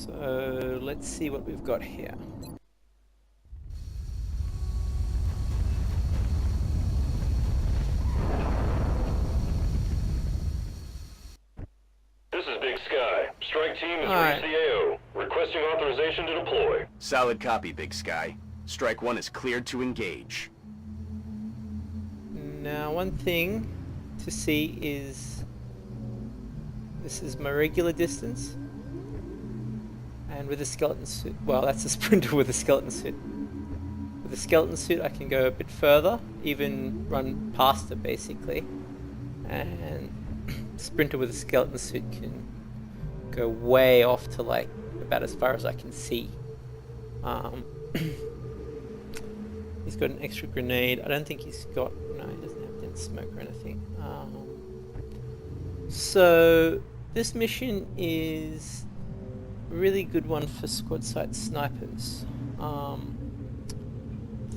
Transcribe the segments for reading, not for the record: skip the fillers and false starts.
So let's see what we've got here. This is Big Sky. Strike team is Alright. reached the AO. Requesting authorization to deploy. Solid copy, Big Sky. Strike 1 is cleared to engage. Now, one thing to see is this is my regular distance, and with a skeleton suit, well, that's a sprinter with a skeleton suit. With a skeleton suit I can go a bit further, even run past it basically, and sprinter with a skeleton suit can go way off to like about as far as I can see. He's got an extra grenade. I don't think he's got... No, he doesn't have dense smoke or anything. So, this mission is a really good one for squad site snipers.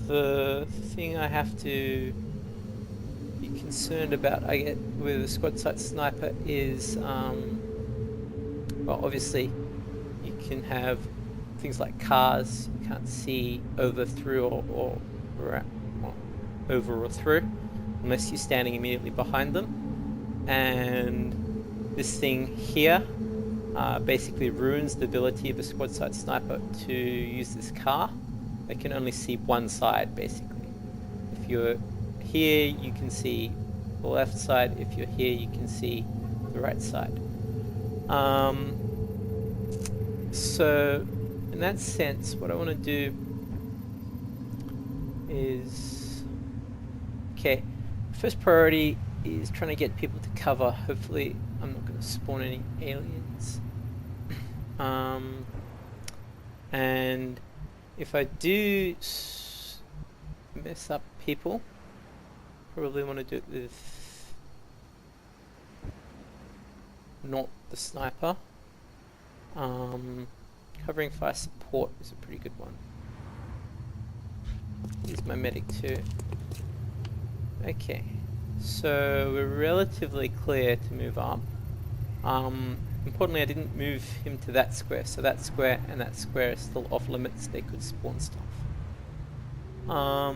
The thing I have to be concerned about, I get with a squad site sniper is, well, obviously, you can have things like cars you can't see over, through, or over or through, unless you're standing immediately behind them. And this thing here basically ruins the ability of a squad site sniper to use this car. They can only see one side, basically. If you're here, you can see the left side. If you're here, you can see the right side. So, in that sense, what I want to do is... Okay, first priority is trying to get people to cover. Hopefully, I'm not going to spawn any aliens. And if I do mess up people, probably want to do it with not the sniper. Covering fire support is a pretty good one. Use my medic too. Okay, so we're relatively clear to move up. Importantly, I didn't move him to that square, so that square and that square is still off limits. They could spawn stuff. How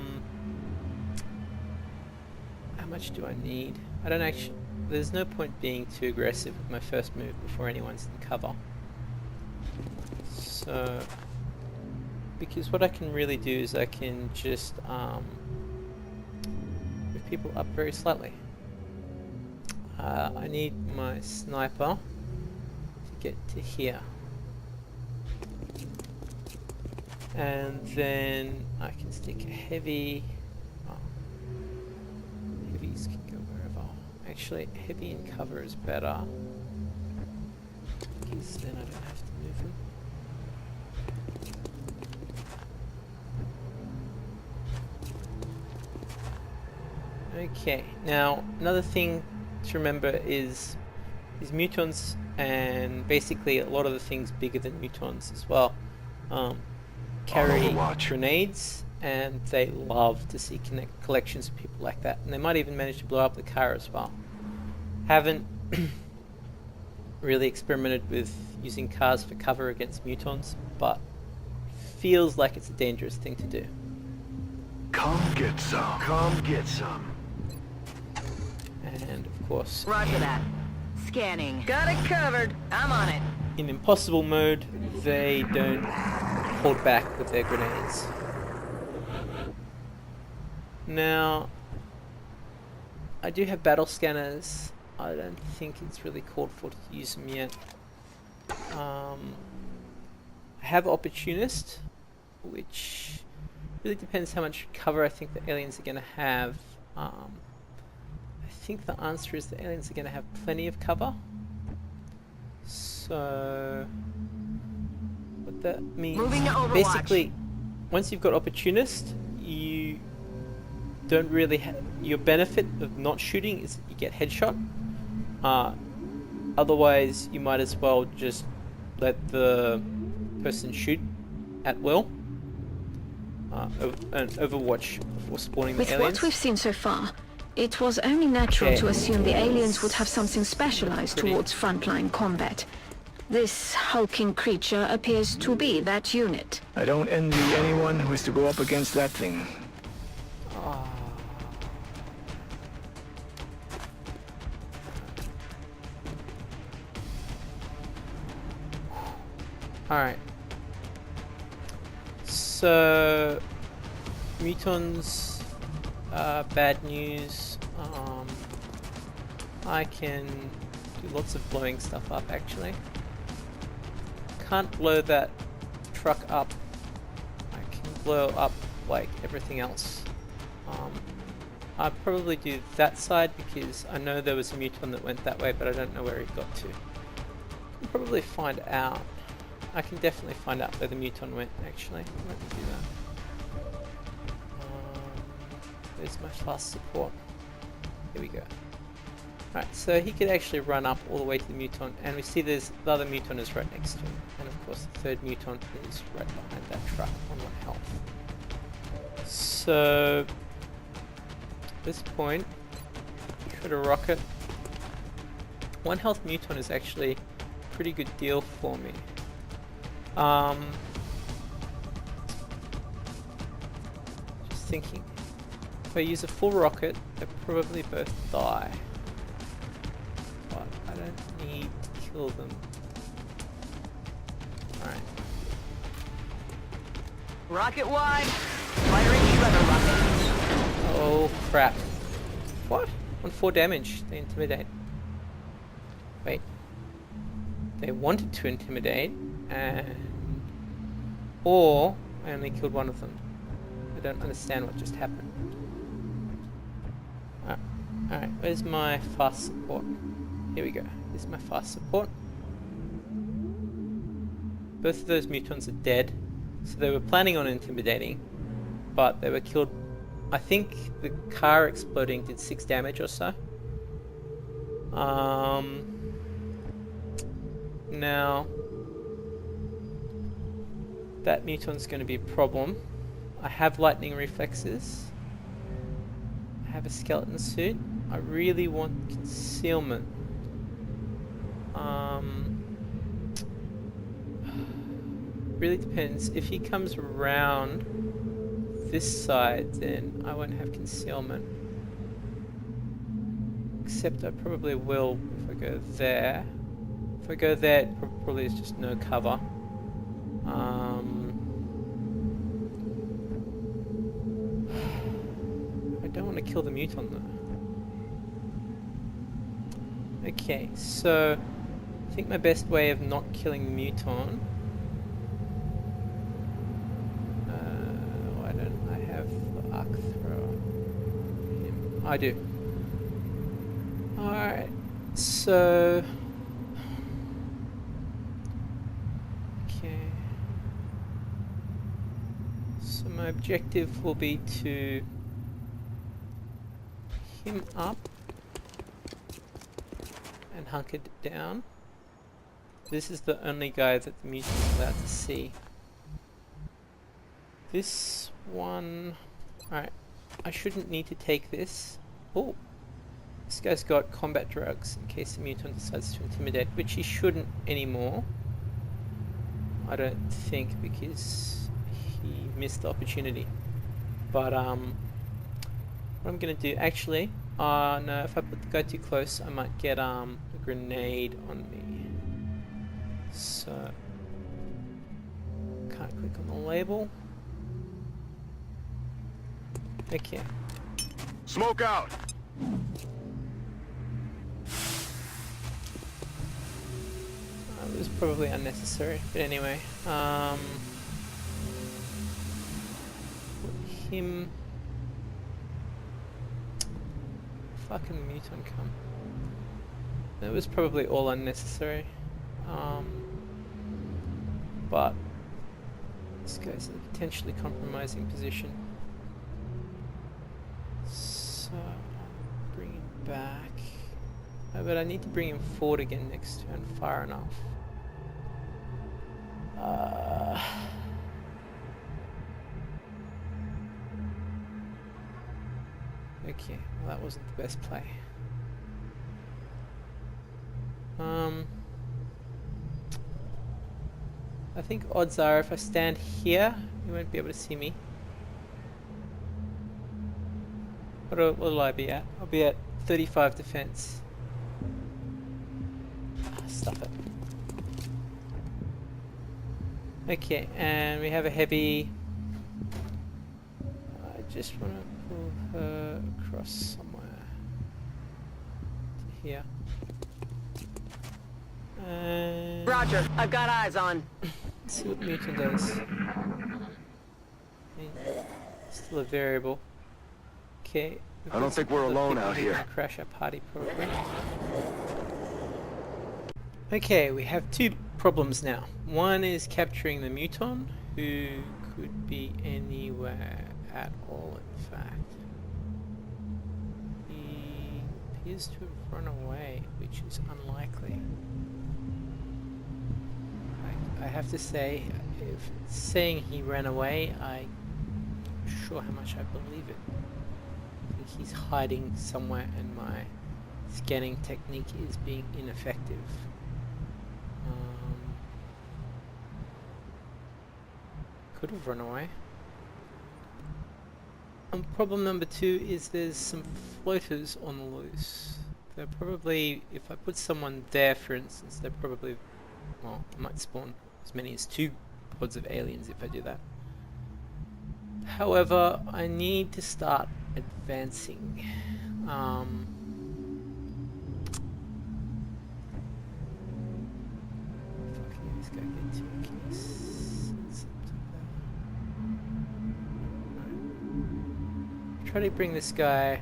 much do I need? I don't actually... There's no point being too aggressive with my first move before anyone's in cover. So, because what I can really do is I can just move people up very slightly. I need my sniper to get to here. And then I can stick a heavy... heavies can go wherever. Actually, heavy in cover is better, because then I don't have to move them. Okay, now another thing to remember is mutons, and basically a lot of the things bigger than mutons as well, carry grenades, and they love to see collections of people like that, and they might even manage to blow up the car as well. Haven't really experimented with using cars for cover against mutons, but feels like it's a dangerous thing to do. Come get some. Come get some. And of course, Roger that. Scanning. Got it covered. I'm on it. in impossible mode, they don't hold back with their grenades. Now, I do have battle scanners. I don't think it's really called for to use them yet. I have Opportunist, which really depends how much cover I think the aliens are going to have. I think the answer is the aliens are going to have plenty of cover. So, what that means, Moving to Overwatch. basically, once you've got Opportunist, you don't really have... Your benefit of not shooting is that you get headshot. Otherwise, you might as well just let the person shoot at will. And Overwatch before spawning the With aliens. what we've seen so far, it was only natural to assume the aliens would have something specialized Pretty- towards frontline combat. This hulking creature appears to be that unit. I don't envy anyone who has to go up against that thing. Ah. Alright. So, Mutons, bad news. I can do lots of blowing stuff up actually. Can't blow that truck up. I can blow up like everything else. I'll probably do that side because I know there was a Muton that went that way, but I don't know where he got to. I'll probably find out. I can definitely find out where the Muton went actually. Let me do that. There's my fast support. Here we go. Right, so he could actually run up all the way to the Muton, and we see there's the other Muton is right next to him, and of course the third Muton is right behind that truck on 1 health. So at this point, shoot a rocket. 1 health Muton is actually a pretty good deal for me. Just thinking, if I use a full rocket, they probably both die. But I don't need to kill them. Alright. Rocket wide. Firing shredder rocket. Oh crap. What? On 4 damage, they intimidate. Wait. They wanted to intimidate, and... or I only killed 1 of them. I don't understand what just happened. Alright, where's my fast support? Here we go. Here's my fast support. Both of those Mutons are dead. So they were planning on intimidating, but they were killed. I think the car exploding did 6 damage or so. Now that Muton's going to be a problem. I have lightning reflexes. I have a skeleton suit. I really want concealment. Really depends. If he comes around this side, then I won't have concealment. Except I probably will if I go there. If I go there, it probably is just no cover. I don't want to kill the Muton though. Okay, so I think my best way of not killing the Muton. Why don't I have the arc thrower? I do. Alright, so... okay. So my objective will be to him up and hunker down. This is the only guy that the Mutant is allowed to see. This one... alright, I shouldn't need to take this. Oh, this guy's got combat drugs in case the Mutant decides to intimidate, which he shouldn't anymore. I don't think, because he missed the opportunity. But what I'm gonna do, actually, no, if I put the guy too close, I might get a grenade on me. So can't click on the label. Okay. Smoke out! It was probably unnecessary, but anyway. Put him... fucking Muton come. That was probably all unnecessary. But this guy's in a potentially compromising position. So bring him back. Oh, but I need to bring him forward again next turn far enough. Okay, well that wasn't the best play. I think odds are if I stand here, you won't be able to see me. What'll I be at? I'll be at 35 defense. Stuff it. Okay, and we have a heavy. I just want to pull her across somewhere to here. And Roger, I've got eyes on. let's see what Muton does. Still a variable. Okay. I don't think we're alone out here. Crash our party probably. Okay, we have two problems now. One is capturing the Muton, who could be anywhere at all, in fact. He appears to have run away, which is unlikely. I have to say, if it's saying he ran away, I'm not sure how much I believe it. I think he's hiding somewhere and my scanning technique is being ineffective. Could have run away. Problem number two is there's some floaters on the loose. They're probably, if I put someone there for instance, they're probably, well, I might spawn as many as 2 pods of aliens if I do that. However, I need to start advancing. Fucking this guy get too close. Try to bring this guy.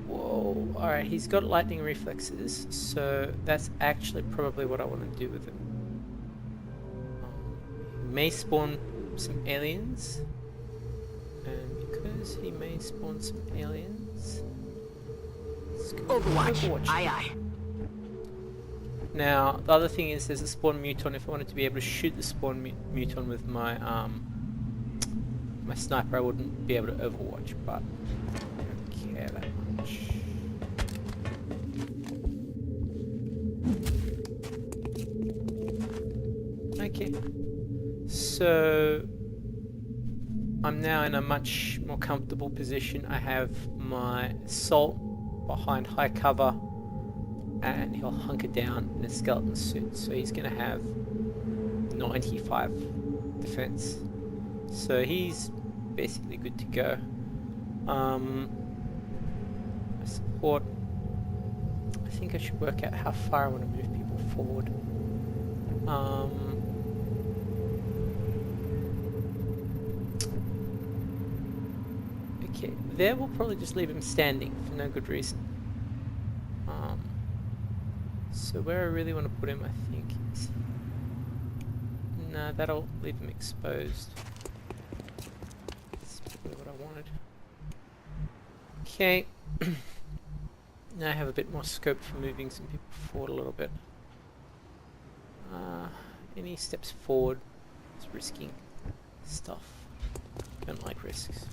Whoa, alright, he's got lightning reflexes, so that's actually probably what I want to do with him. He may spawn some aliens, and because he may spawn some aliens, let's go Overwatch. Aye, aye. Now, the other thing is there's a spawn Muton. If I wanted to be able to shoot the spawn Muton with my my sniper, I wouldn't be able to overwatch, but I don't care that much. Okay, so I'm now in a much more comfortable position. I have my assault behind high cover, and he'll hunker down in a skeleton suit, so he's going to have 95 defense. So he's basically good to go. My support, I think I should work out how far I want to move people forward. Okay, there we'll probably just leave him standing for no good reason. So where I really want to put him, I think, is... No, that'll leave him exposed. That's probably what I wanted. Okay. Now I have a bit more scope for moving some people forward a little bit. Any steps forward is risking stuff. Don't like risks.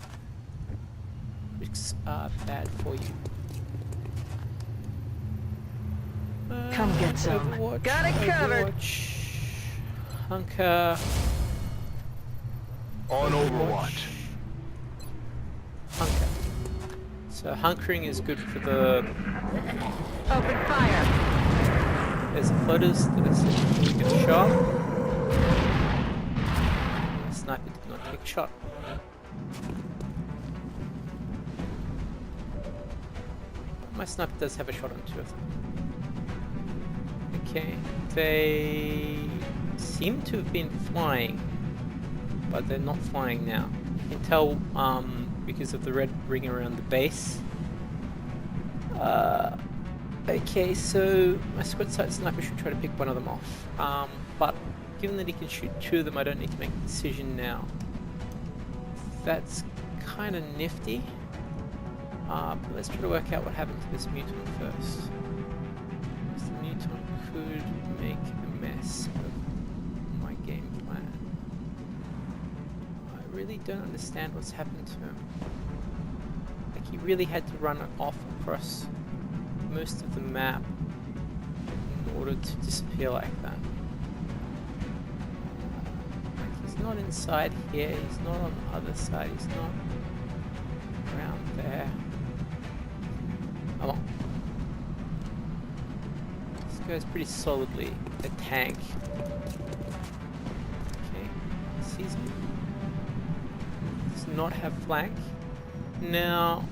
Risks are bad for you. Come get some. Overwatch, Got it covered. Overwatch. Hunker. On Overwatch. Hunker. So hunkering is good for the... Open fire. There's the floaters that I said we get a shot. My sniper did not take a shot. My sniper does have a shot on 2 of them. Okay, they seem to have been flying, but they're not flying now. You can tell because of the red ring around the base. Okay, so my squad sight sniper should try to pick one of them off. But given that he can shoot 2 of them, I don't need to make a decision now. That's kind of nifty. But let's try to work out what happened to this Muton first. This Muton could make a mess of my game plan. I really don't understand what's happened to him. Like, he really had to run off across most of the map in order to disappear like that. not inside here. He's not on the other side. He's not around there. Come on. This guy's pretty solidly a tank. Okay, sees me. Does not have flank. Now,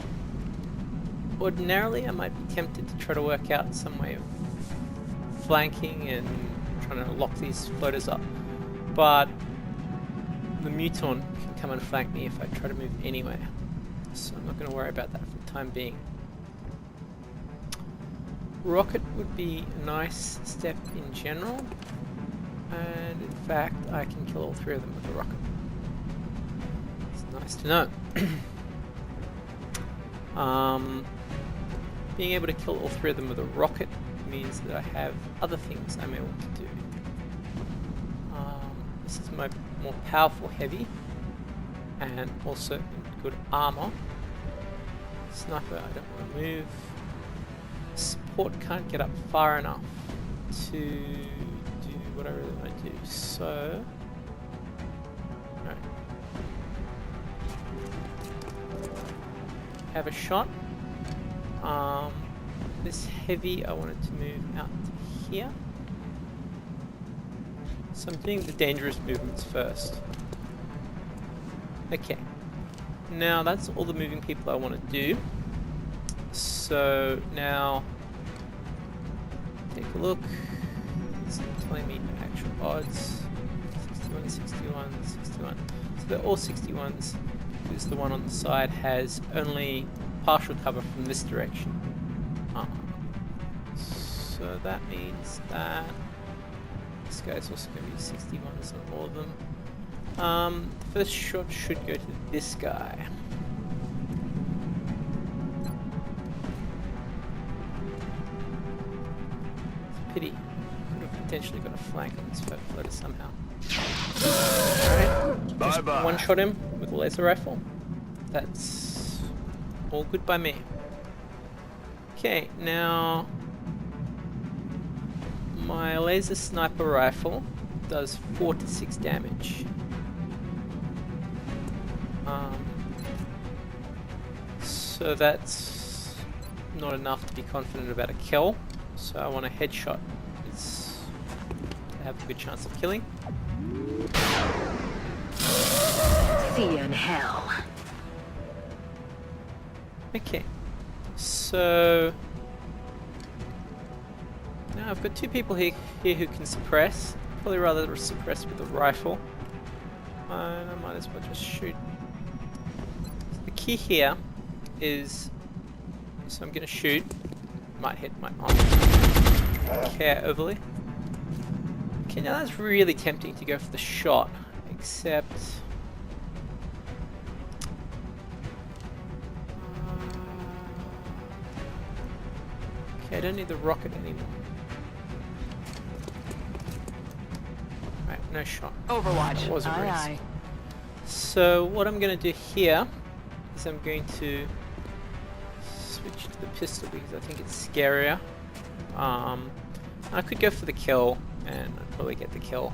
ordinarily I might be tempted to try to work out some way of flanking and trying to lock these floaters up, but the Muton can come and flank me if I try to move anywhere, so I'm not going to worry about that for the time being. Rocket would be a nice step in general, and in fact I can kill all three of them with a rocket. It's nice to know. Being able to kill all three of them with a rocket means that I have other things I'm able to do. This is my more powerful heavy, and also good armor. Sniper, I don't want to move. Support can't get up far enough to do what I really want to do, so... Alright. Have a shot. This heavy I wanted to move out to here. So I'm doing the dangerous movements first. Okay. Now that's all the moving people I want to do. So now take a look. It's telling me the actual odds. 61, 61, 61. So they're all 61s because the one on the side has only partial cover from this direction. So that means that this guy's also going to be 61s on all of them. The first shot should go to this guy. It's a pity. Could have potentially got a flank on this floater somehow. Alright, just one-shot him with a laser rifle. That's all good by me. Okay, now my laser sniper rifle does 4 to 6 damage. So that's not enough to be confident about a kill. So I want a headshot. It's to have a good chance of killing. See you in hell. Okay, so now I've got two people here who can suppress. Probably rather suppress with a rifle. And I might as well just shoot. So the key here is, so I'm going to shoot. Might hit, might not. Care overly. Okay, now that's really tempting to go for the shot, except... Okay, I don't need the rocket anymore. Right, no shot. Overwatch. That was a Aye, risk. aye. So what I'm going to do here is I'm going to switch to the pistol because I think it's scarier. I could go for the kill and I'd probably get the kill,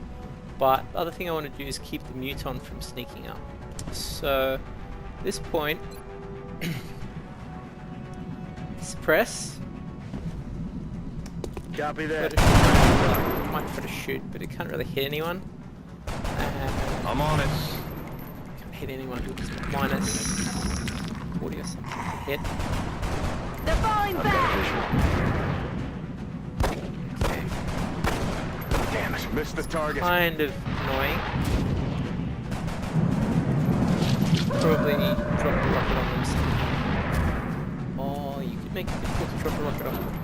but the other thing I want to do is keep the Muton from sneaking up. So at this point, suppress. Copy that. I might try to shoot, but it can't really hit anyone. And I'm on it. can't hit anyone because it's minus 40 or something to hit. They're falling back! Okay. Damn it, missed the target. Kind of annoying. Probably drop a rocket on them somehow. Oh, you could make it difficult to drop a rocket on them.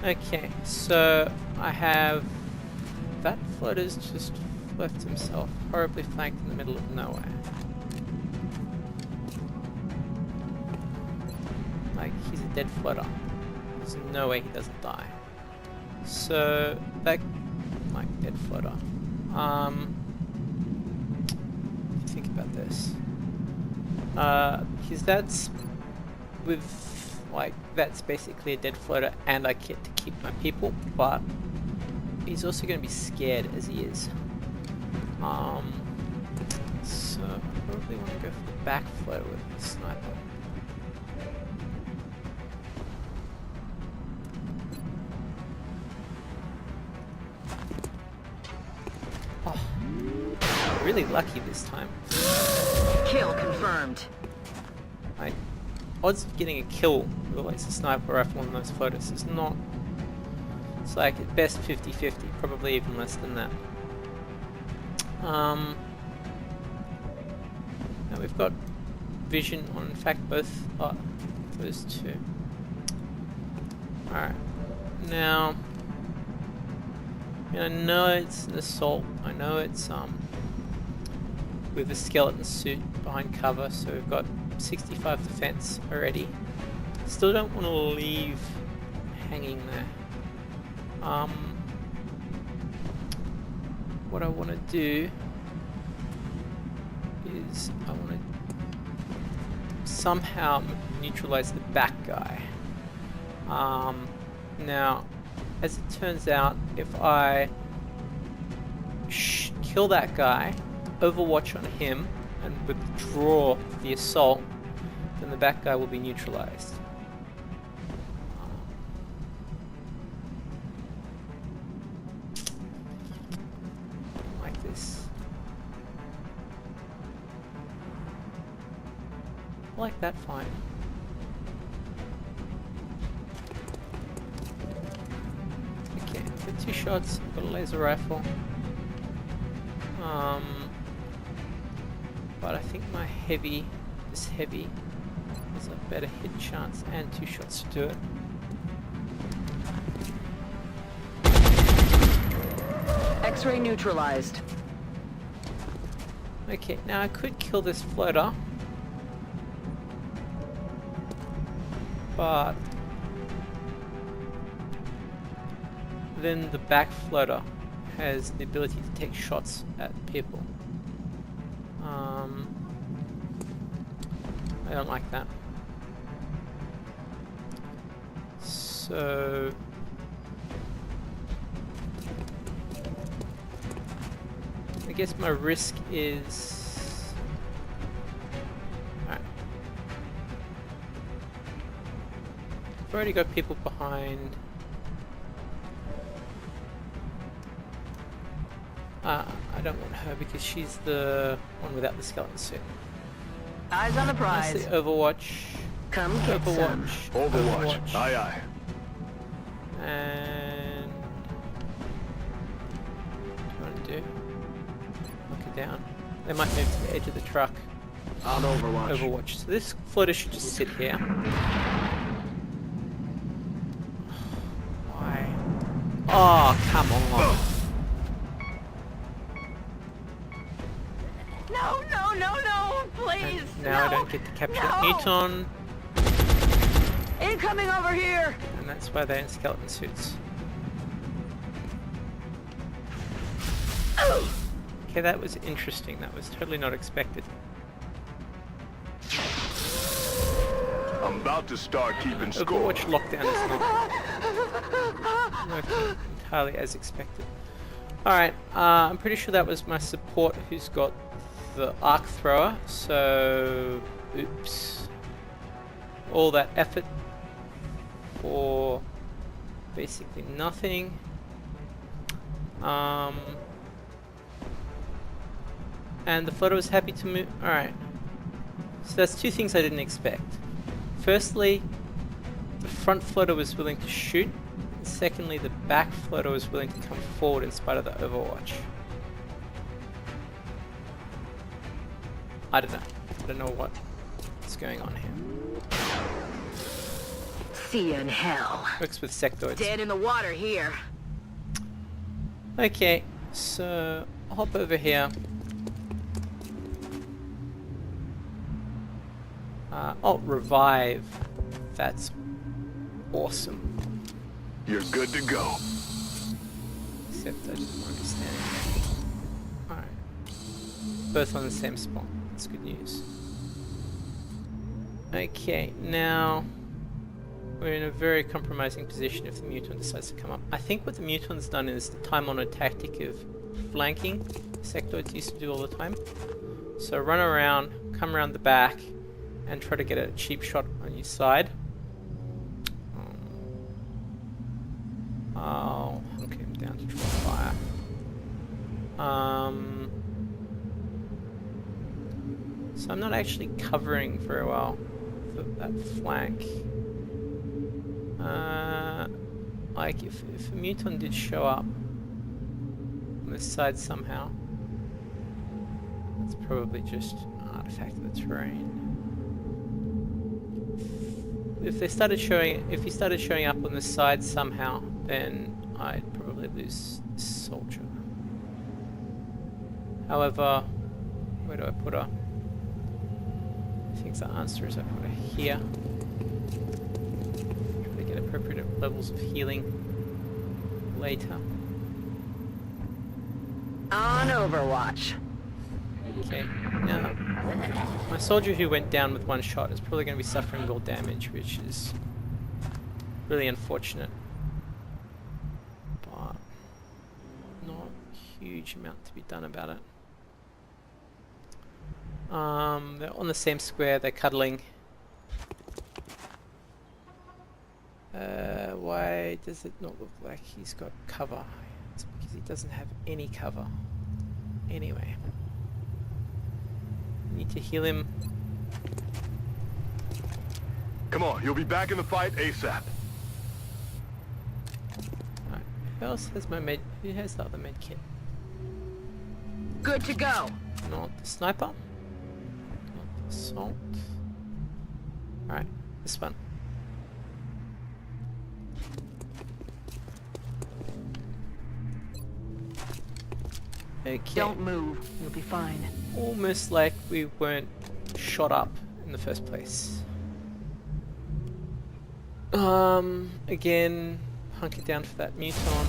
Okay, so I have that floater's just left himself horribly flanked in the middle of nowhere. Like, he's a dead floater. There's no way he doesn't die. So, that, like, dead floater. Think about this. Because that's with, like, that's basically a dead floater and I get to keep my people, but he's also going to be scared as he is. So I probably want to go for the back flow with the sniper. Oh, really lucky this time. Kill confirmed. My odds of getting a kill with a laser sniper rifle on those floaters is not... It's like at best 50-50, probably even less than that. Now we've got vision on, in fact, both those two. Alright, now I know it's an assault, I know it's with a skeleton suit behind cover, so we've got 65 defense already. Still don't want to leave hanging there. What I want to do is I want to somehow neutralize the back guy. Now, as it turns out, if I kill that guy, overwatch on him, and withdraw the assault, then the back guy will be neutralized. Like this. I like that fine. Okay, for 2 shots, I've got a laser rifle. But I think my this heavy has a better hit chance and 2 shots to do it. X-ray neutralized. Okay, now I could kill this floater, but then the back floater has the ability to take shots at people. I don't like that. So I guess my risk is... Alright. I've already got people behind. I don't want her because she's the one without the skeleton suit. Eyes on the prize. Honestly, Overwatch. Come get some. Overwatch. Aye, aye. And what do you want to do? Knock it down. They might move to the edge of the truck. On Overwatch. Overwatch. So this floater should just sit here. Why? Oh, come on. No, please. And now I don't get to capture that Muton, Incoming over here. and that's why they're in skeleton suits. Okay, that was interesting. That was totally not expected. I'm about to start keeping score. Overwatch lockdown is not working entirely as expected. Alright, I'm pretty sure that was my support who's got the arc thrower, so oops. All that effort for basically nothing. And the floater was happy to move. Alright. So that's 2 things I didn't expect. Firstly, the front floater was willing to shoot. And secondly, the back floater was willing to come forward in spite of the overwatch. I don't know what's going on here. See you in hell. Works with sectoids. Dead in the water here. Okay, so I'll hop over here. Oh, revive. That's awesome. You're good to go. Except I just don't understand. Alright. Both on the same spot. That's good news. Okay, now we're in a very compromising position if the Muton decides to come up. I think what the Muton's done is the time-honored tactic of flanking. insectoids used to do all the time. So run around, come around the back, and try to get a cheap shot on your side. I'll hunker him down to draw fire. So I'm not actually covering very well for that flank. Like if a Muton did show up on this side somehow, that's probably just an artifact of the terrain. If he started showing up on this side somehow, then I'd probably lose this soldier. However, where do I put her? I think the answer is I put her here. Try to get appropriate levels of healing later. On Overwatch. Okay, now my soldier who went down with one shot is probably going to be suffering real damage, which is really unfortunate. But not a huge amount to be done about it. They're on the same square, they're cuddling. Why does it not look like he's got cover? It's because he doesn't have any cover. Anyway. Need to heal him. Come on, you'll be back in the fight ASAP. Alright, who else has my med? Who has the other med kit? Good to go. Not the sniper. Not the assault. Alright, this one. Okay. Don't move. You'll be fine. Almost like we weren't shot up in the first place. Again, hunker down for that Muton.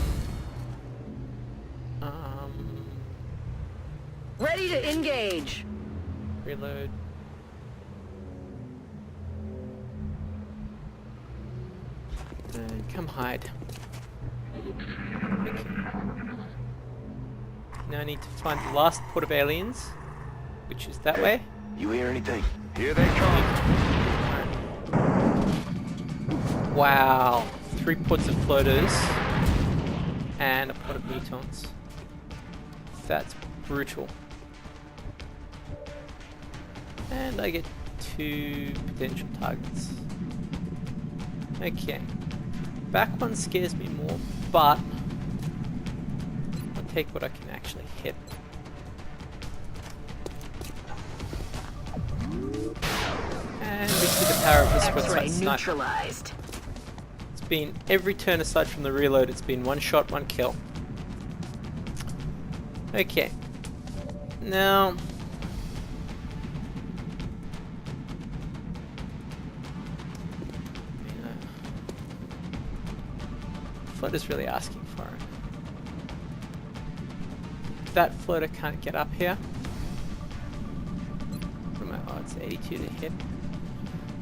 Ready to engage. Reload. And come hide. Okay. Now I need to find the last port of aliens, which is that way. You hear anything? Here they come. Wow, 3 ports of floaters and a pot of Mutons. That's brutal. And I get 2 potential targets. Okay. Back one scares me more, but I'll take what I can actually hit. And we see the power of the squad X-ray sniper. neutralized. It's been every turn aside from the reload, it's been 1 shot, 1 kill. Okay. Now floater's really asking for it. That floater can't get up here. What am I? Oh, it's 82 to hit.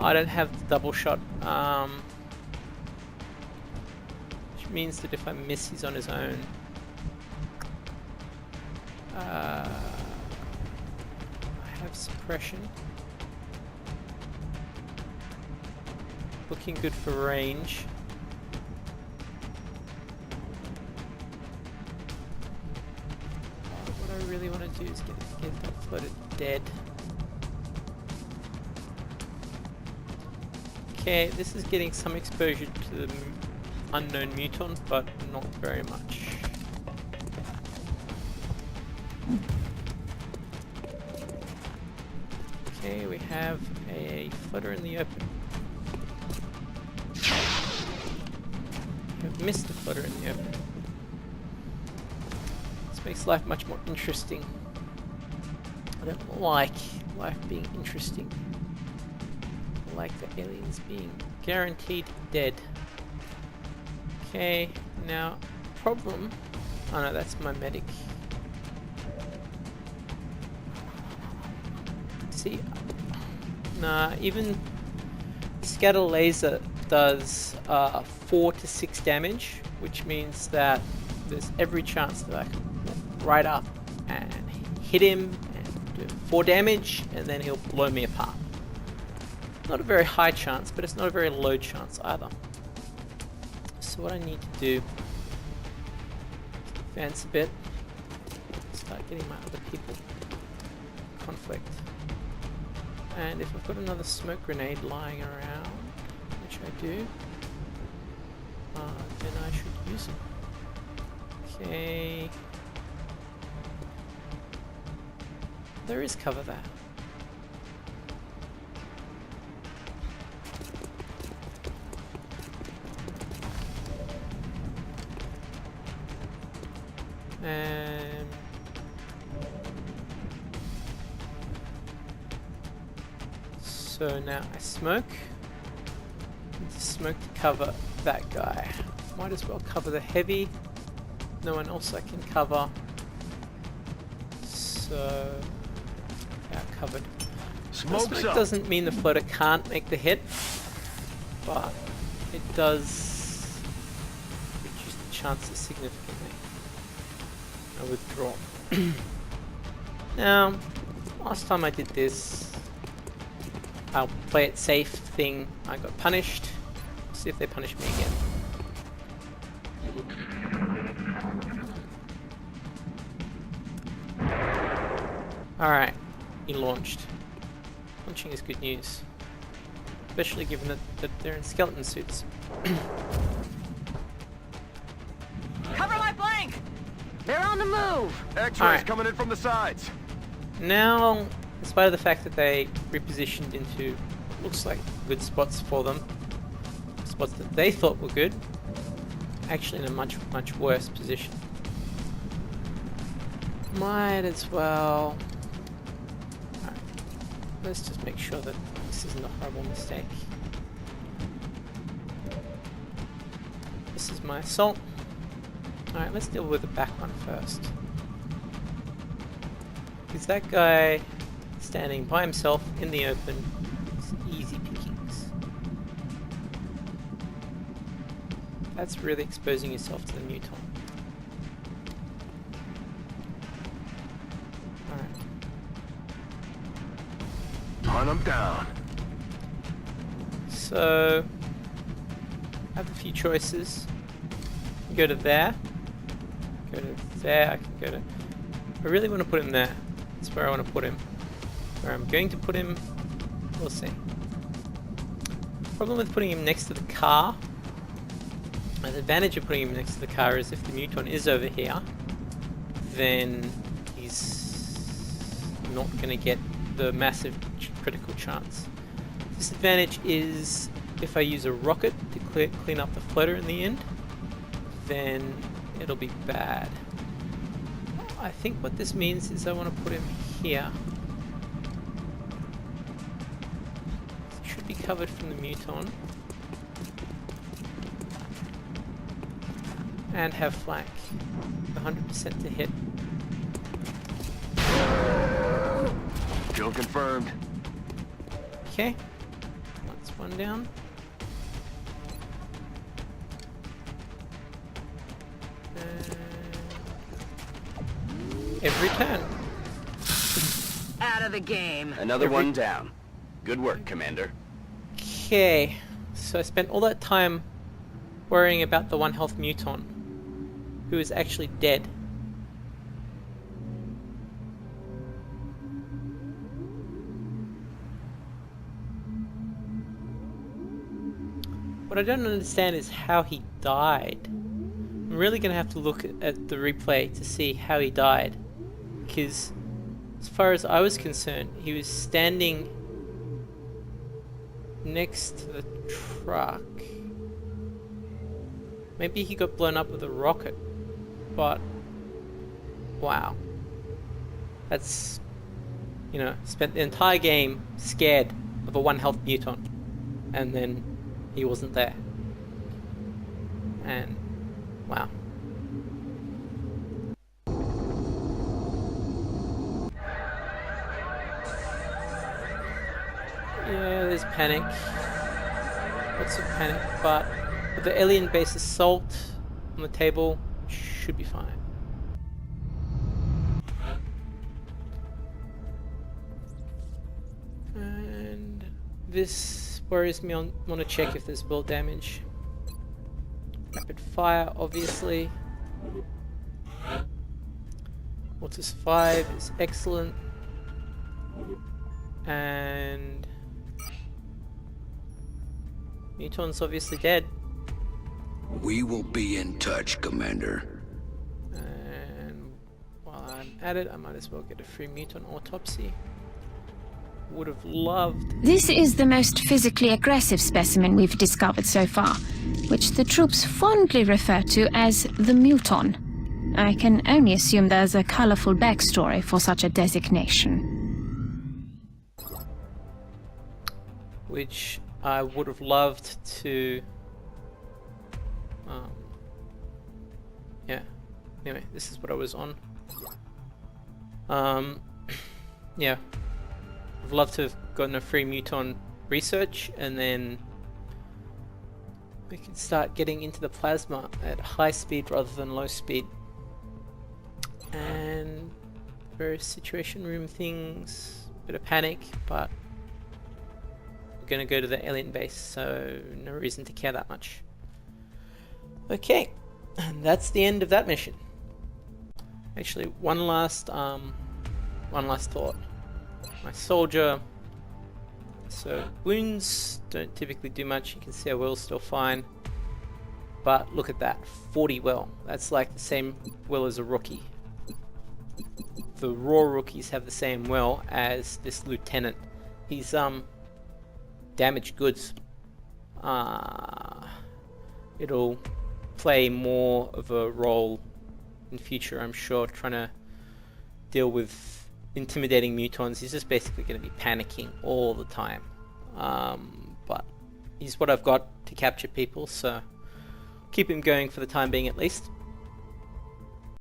I don't have the double shot, which means that if I miss, he's on his own. I have suppression. Looking good for range. What I really want to do is get that floater dead. Okay, this is getting some exposure to the unknown Muton, but not very much. Okay, we have a floater in the open. We have missed the floater in the open. This makes life much more interesting. I don't like life being interesting. I like the aliens being guaranteed dead. Okay, now problem. Oh no, that's my medic. See, nah, even scatter laser does 4 to 6 damage, which means that there's every chance that I can walk right up and hit him and do 4 damage, and then he'll blow me apart. Not a very high chance, but it's not a very low chance either. So what I need to do, advance a bit, start getting my other people conflict. And if I've got another smoke grenade lying around, which I do, then I should use it. Okay. There is cover there. So now I smoke. Need to smoke to cover that guy. Might as well cover the heavy. No one else I can cover. So yeah, covered. Smoke's Smoke up. doesn't mean the floater can't make the hit, but it does reduce the chances significantly. I withdraw. Now, last time I did this, I'll play it safe thing. I got punished. See if they punish me again. Alright, he launched. Launching is good news. Especially given that they're in skeleton suits. Cover my flank! They're on the move! X-rays Alright. coming in from the sides. Now, in spite of the fact that they repositioned into what looks like good spots for them, spots that they thought were good, actually in a much worse position. Might as well... Alright, let's just make sure that this isn't a horrible mistake. This is my assault. Alright, let's deal with the back one first. Is that guy standing by himself in the open? It's easy pickings. That's really exposing yourself to the Muton. Alright. Hunt them down. So, I have a few choices. I can go to there. Go to there. I can go to... I really want to put him there. That's where I want to put him. Where I'm going to put him, we'll see. Problem with putting him next to the car, the advantage of putting him next to the car is if the Muton is over here, then he's not going to get the massive critical chance. Disadvantage is if I use a rocket to clean up the floater in the end, then it'll be bad. I think what this means is I want to put him here. He should be covered from the Muton. And have flank. 100% to hit. Kill confirmed. Okay. That's one down. Every turn. Out of the game. Another one down. Good work, Commander. Okay. So I spent all that time worrying about the 1 health Muton, who is actually dead. What I don't understand is how he died. I'm really going to have to look at the replay to see how he died. Because as far as I was concerned, he was standing next to the truck. Maybe he got blown up with a rocket, but wow. That's, you know, spent the entire game scared of a 1 health Muton, and then he wasn't there. And wow. Yeah, there's panic. Lots of panic, but with the alien base assault on the table, should be fine. this worries me. I want to check if there's bull damage. Rapid fire, obviously. Mortis 5 is excellent. And Muton's obviously dead. We will be in touch, Commander. And while I'm at it, I might as well get a free Muton autopsy. Would have loved. This is the most physically aggressive specimen we've discovered so far, which the troops fondly refer to as the Muton. I can only assume there's a colorful backstory for such a designation. Which I would have loved to. Yeah. Anyway, this is what I was on. Yeah. I'd love to have gotten a free Muton research, and then we can start getting into the plasma at high speed rather than low speed. And various situation room things, bit of panic, but we're gonna go to the alien base, so no reason to care that much. Okay, and that's the end of that mission. Actually, one last thought. My soldier. So wounds don't typically do much. You can see our will's still fine. But look at that, 40 will. That's like the same will as a rookie. The raw rookies have the same will as this lieutenant. He's damaged goods. It'll play more of a role in future, I'm sure, trying to deal with intimidating mutons. He's just basically going to be panicking all the time. But he's what I've got to capture people, so keep him going for the time being at least.